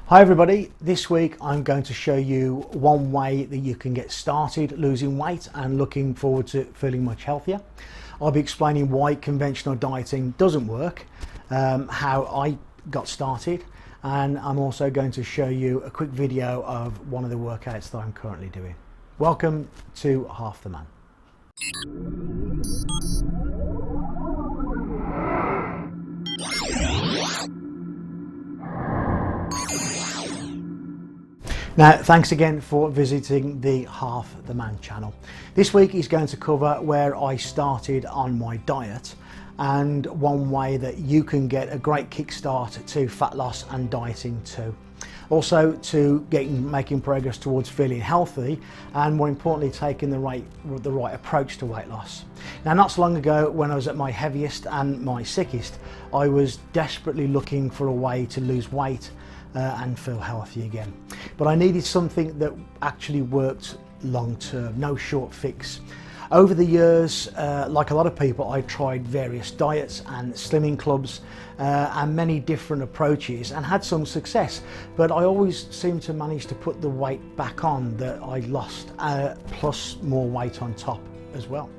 Hi everybody, this week I'm going to show you one way that you can get started losing weight and looking forward to feeling much healthier. I'll be explaining why conventional dieting doesn't work, how I got started, and I'm also going to show you a quick video of one of the workouts that I'm currently doing. Welcome to Half the Man. Now, thanks again for visiting the Half the Man channel. This week is going to cover where I started on my diet and one way that you can get a great kickstart to fat loss and dieting too. Also to making progress towards feeling healthy and more importantly taking the right approach to weight loss. Now, not so long ago when I was at my heaviest and my sickest, I was desperately looking for a way to lose weight and feel healthy again. But I needed something that actually worked long term, no short fix. Over the years, like a lot of people, I tried various diets and slimming clubs and many different approaches and had some success, but I always seemed to manage to put the weight back on that I lost, plus more weight on top as well.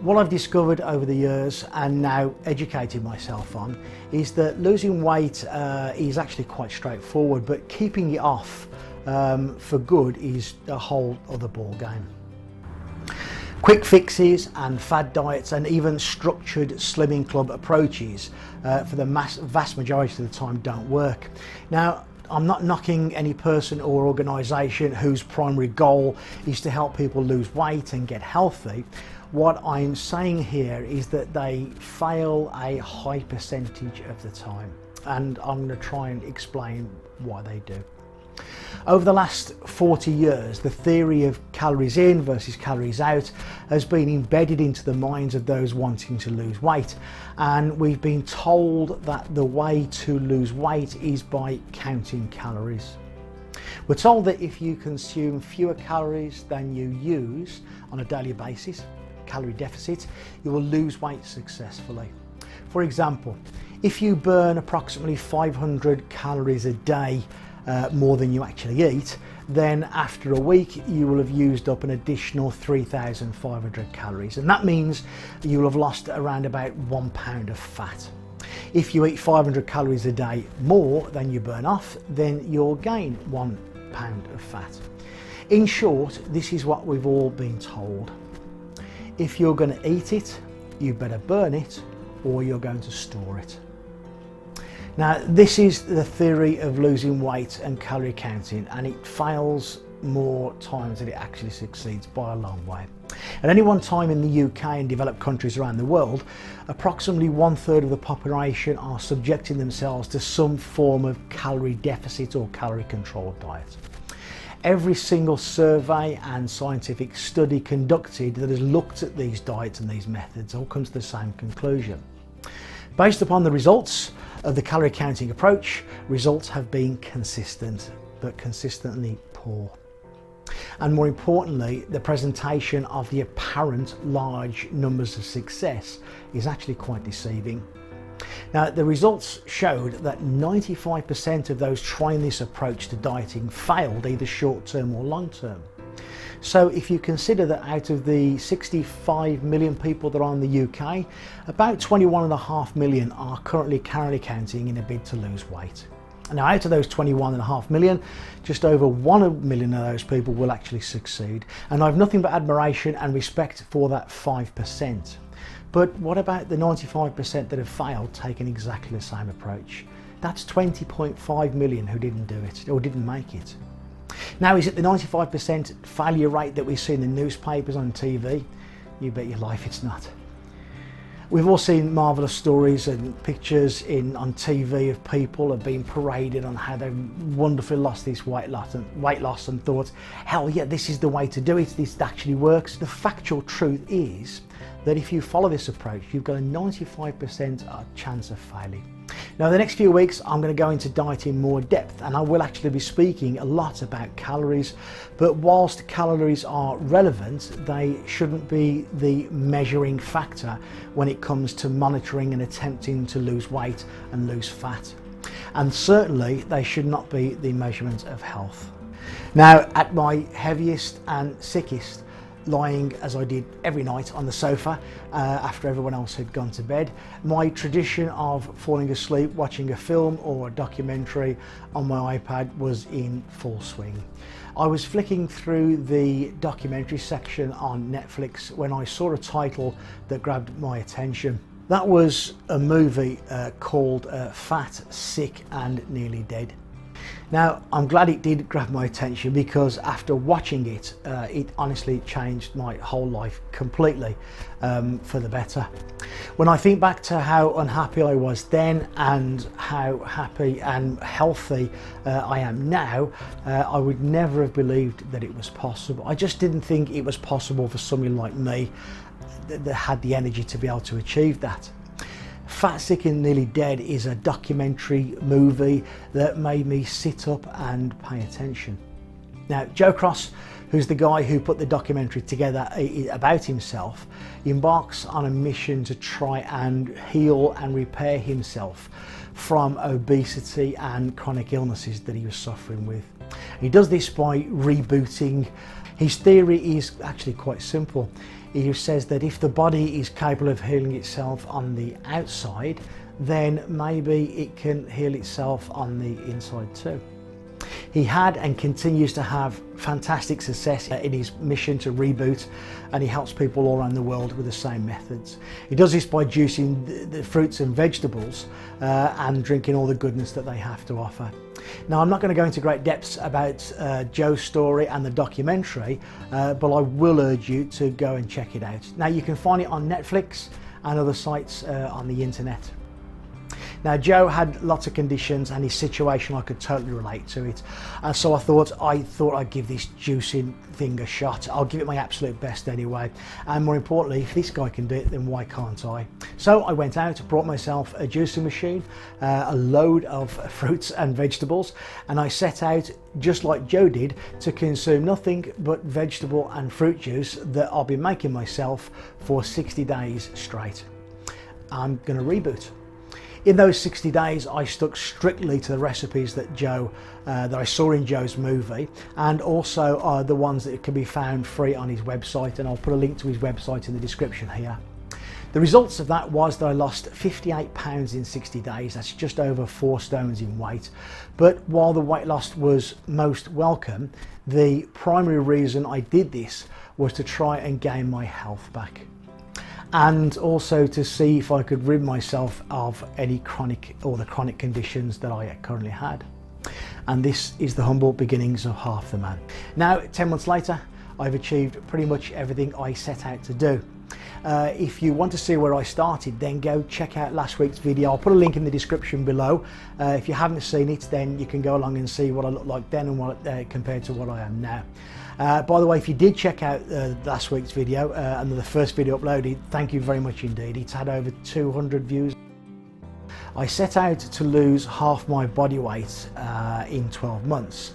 What I've discovered over the years and now educated myself on is that losing weight is actually quite straightforward, but keeping it off for good is a whole other ball game. Quick fixes and fad diets and even structured slimming club approaches for the vast majority of the time don't work. Now, I'm not knocking any person or organisation whose primary goal is to help people lose weight and get healthy. What I'm saying here is that they fail a high percentage of the time, and I'm going to try and explain why they do. Over the last 40 years, the theory of calories in versus calories out has been embedded into the minds of those wanting to lose weight, and we've been told that the way to lose weight is by counting calories. We're told that if you consume fewer calories than you use on a daily basis, calorie deficit, you will lose weight successfully. For example, if you burn approximately 500 calories a day more than you actually eat, then after a week you will have used up an additional 3,500 calories, and that means you will have lost around about 1 pound of fat. If you eat 500 calories a day more than you burn off, then you'll gain 1 pound of fat. In short, this is what we've all been told. If you're going to eat it, you better burn it or you're going to store it. Now, this is the theory of losing weight and calorie counting, and it fails more times than it actually succeeds by a long way. At any one time in the UK and developed countries around the world, approximately 1/3 of the population are subjecting themselves to some form of calorie deficit or calorie control diet. Every single survey and scientific study conducted that has looked at these diets and these methods all comes to the same conclusion. Based upon the results of the calorie counting approach, results have been consistent, but consistently poor. And more importantly, the presentation of the apparent large numbers of success is actually quite deceiving. Now, the results showed that 95% of those trying this approach to dieting failed, either short term or long term. So if you consider that out of the 65 million people that are in the UK, about 21.5 million are currently calorie counting in a bid to lose weight. Now, out of those 21.5 million, just over 1 million of those people will actually succeed. And I have nothing but admiration and respect for that 5%. But what about the 95% that have failed taking exactly the same approach? That's 20.5 million who didn't do it or didn't make it. Now, is it the 95% failure rate that we see in the newspapers on TV? You bet your life it's not. We've all seen marvellous stories and pictures on TV of people have been paraded on how they've wonderfully lost this weight loss and thought, hell yeah, this is the way to do it, this actually works. The factual truth is that if you follow this approach, you've got a 95% chance of failing. Now, the next few weeks, I'm going to go into diet in more depth, and I will actually be speaking a lot about calories, but whilst calories are relevant, they shouldn't be the measuring factor when it comes to monitoring and attempting to lose weight and lose fat. and certainly they should not be the measurement of health. Now, at my heaviest and sickest, lying as I did every night on the sofa after everyone else had gone to bed, my tradition of falling asleep watching a film or a documentary on my iPad was in full swing. I was flicking through the documentary section on Netflix when I saw a title that grabbed my attention. That was a movie called Fat, Sick and Nearly Dead. Now, I'm glad it did grab my attention, because after watching it, it honestly changed my whole life completely for the better. When I think back to how unhappy I was then and how happy and healthy I am now, I would never have believed that it was possible. I just didn't think it was possible for somebody like me that had the energy to be able to achieve that. Fat, Sick and Nearly Dead is a documentary movie that made me sit up and pay attention. Now, Joe Krys, who's the guy who put the documentary together about himself, embarks on a mission to try and heal and repair himself from obesity and chronic illnesses that he was suffering with. He does this by rebooting. His theory is actually quite simple. He says that if the body is capable of healing itself on the outside, then maybe it can heal itself on the inside too. He had and continues to have fantastic success in his mission to reboot, and he helps people all around the world with the same methods. He does this by juicing the fruits and vegetables and drinking all the goodness that they have to offer. Now, I'm not going to go into great depths about Joe's story and the documentary, but I will urge you to go and check it out. Now, you can find it on Netflix and other sites on the internet. Now, Joe had lots of conditions, and his situation, I could totally relate to it. So I thought I'd give this juicing thing a shot. I'll give it my absolute best anyway. And more importantly, if this guy can do it, then why can't I? So I went out, brought myself a juicing machine, a load of fruits and vegetables, and I set out, just like Joe did, to consume nothing but vegetable and fruit juice that I'll be making myself for 60 days straight. I'm going to reboot. In those 60 days, I stuck strictly to the recipes that I saw in Joe's movie, and also the ones that can be found free on his website, and I'll put a link to his website in the description here. The results of that was that I lost 58 pounds in 60 days. That's just over 4 stones in weight. But while the weight loss was most welcome, the primary reason I did this was to try and gain my health back, and also to see if I could rid myself of any chronic conditions that I currently had. And this is the humble beginnings of Half the Man. Now, 10 months later, I've achieved pretty much everything I set out to do. If you want to see where I started, then go check out last week's video. I'll put a link in the description below. If you haven't seen it, then you can go along and see what I looked like then and what compared to what I am now. By the way, if you did check out last week's video and the first video uploaded, thank you very much indeed. It's had over 200 views. I set out to lose half my body weight in 12 months.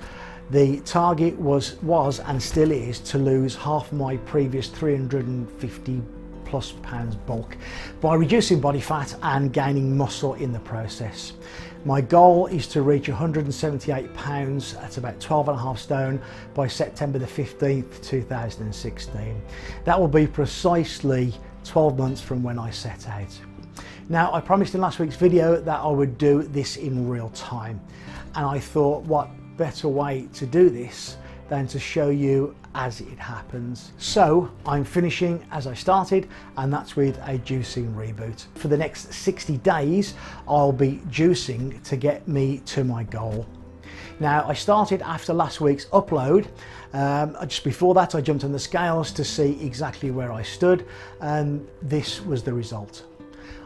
The target was and still is to lose half my previous 350 plus pounds bulk by reducing body fat and gaining muscle in the process. My goal is to reach 178 pounds, that's about 12.5 stone, by September the 15th, 2016. That will be precisely 12 months from when I set out. Now, I promised in last week's video that I would do this in real time, and I thought, what better way to do this than to show you as it happens. So I'm finishing as I started, and that's with a juicing reboot. For the next 60 days, I'll be juicing to get me to my goal. Now, I started after last week's upload. Just before that, I jumped on the scales to see exactly where I stood, and this was the result.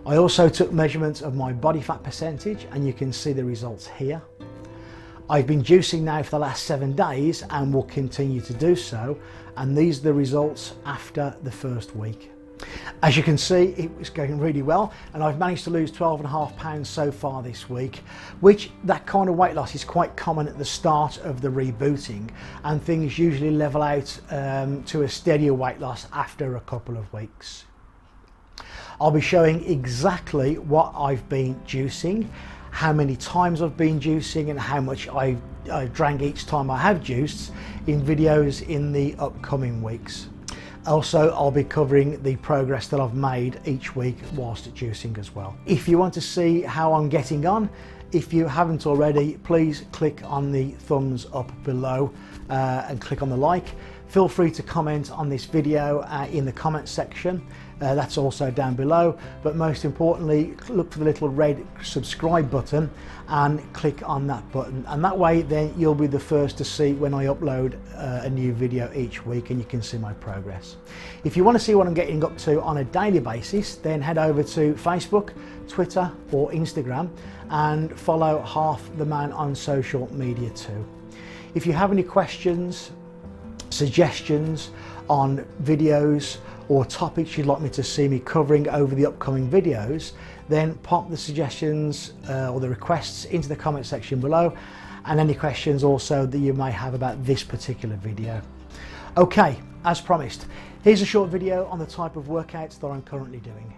I also took measurements of my body fat percentage, and you can see the results here. I've been juicing now for the last 7 days and will continue to do so, and these are the results after the first week. As you can see, it was going really well, and I've managed to lose 12.5 pounds so far this week, which that kind of weight loss is quite common at the start of the rebooting, and things usually level out to a steadier weight loss after a couple of weeks. I'll be showing exactly what I've been juicing, how many times I've been juicing and how much I drank each time I have juiced in videos in the upcoming weeks. Also, I'll be covering the progress that I've made each week whilst juicing as well. If you want to see how I'm getting on, if you haven't already, please click on the thumbs up below and click on the like. Feel free to comment on this video in the comment section. That's also down below, but most importantly, look for the little red subscribe button and click on that button, and that way then you'll be the first to see when I upload a new video each week, and you can see my progress. If you want to see what I'm getting up to on a daily basis, then head over to Facebook, Twitter or Instagram and follow Half the Man on social media too. If you have any questions, suggestions on videos or topics you'd like me to see me covering over the upcoming videos, then pop the suggestions or the requests into the comment section below, and any questions also that you may have about this particular video. Okay, as promised, here's a short video on the type of workouts that I'm currently doing.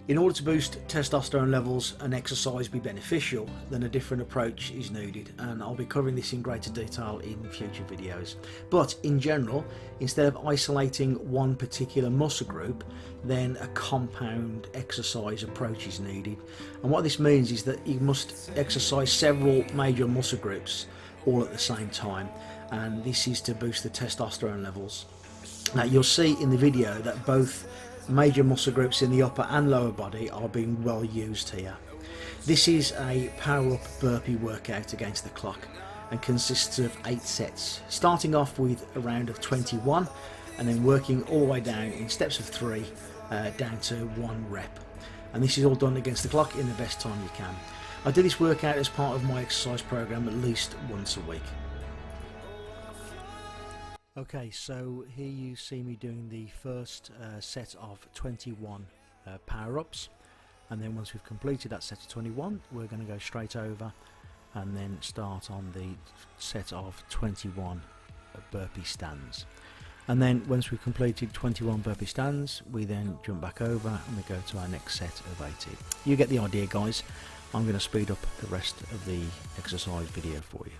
In order to boost testosterone levels and exercise be beneficial, then a different approach is needed, and I'll be covering this in greater detail in future videos. But in general, instead of isolating one particular muscle group, then a compound exercise approach is needed. And what this means is that you must exercise several major muscle groups all at the same time, and this is to boost the testosterone levels. Now you'll see in the video that both major muscle groups in the upper and lower body are being well used here. This is a power up burpee workout against the clock and consists of 8 sets, starting off with a round of 21 and then working all the way down in steps of 3 down to 1 rep. And this is all done against the clock in the best time you can. I do this workout as part of my exercise program at least once a week. Okay, so here you see me doing the first set of 21 power-ups, and then once we've completed that set of 21, we're going to go straight over and then start on the set of 21 burpee stands. And then once we've completed 21 burpee stands, we then jump back over and we go to our next set of 80. You get the idea, guys. I'm going to speed up the rest of the exercise video for you.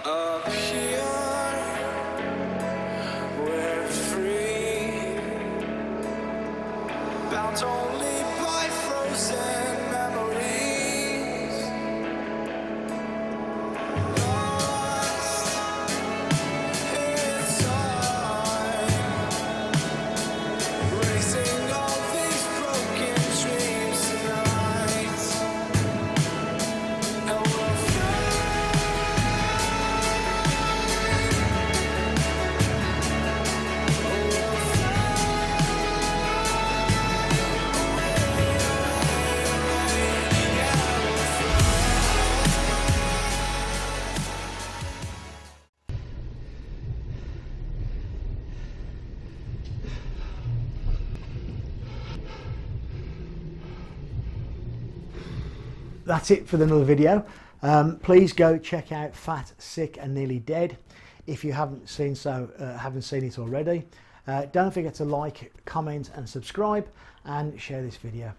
Up here, we're free, bound only by frozen memories, lost in time, racing all these broken dreams tonight, and we'll fly. That's it for another video. Please go check out Fat, Sick and Nearly Dead. if you haven't seen it already. Don't forget to like, comment and subscribe, and share this video.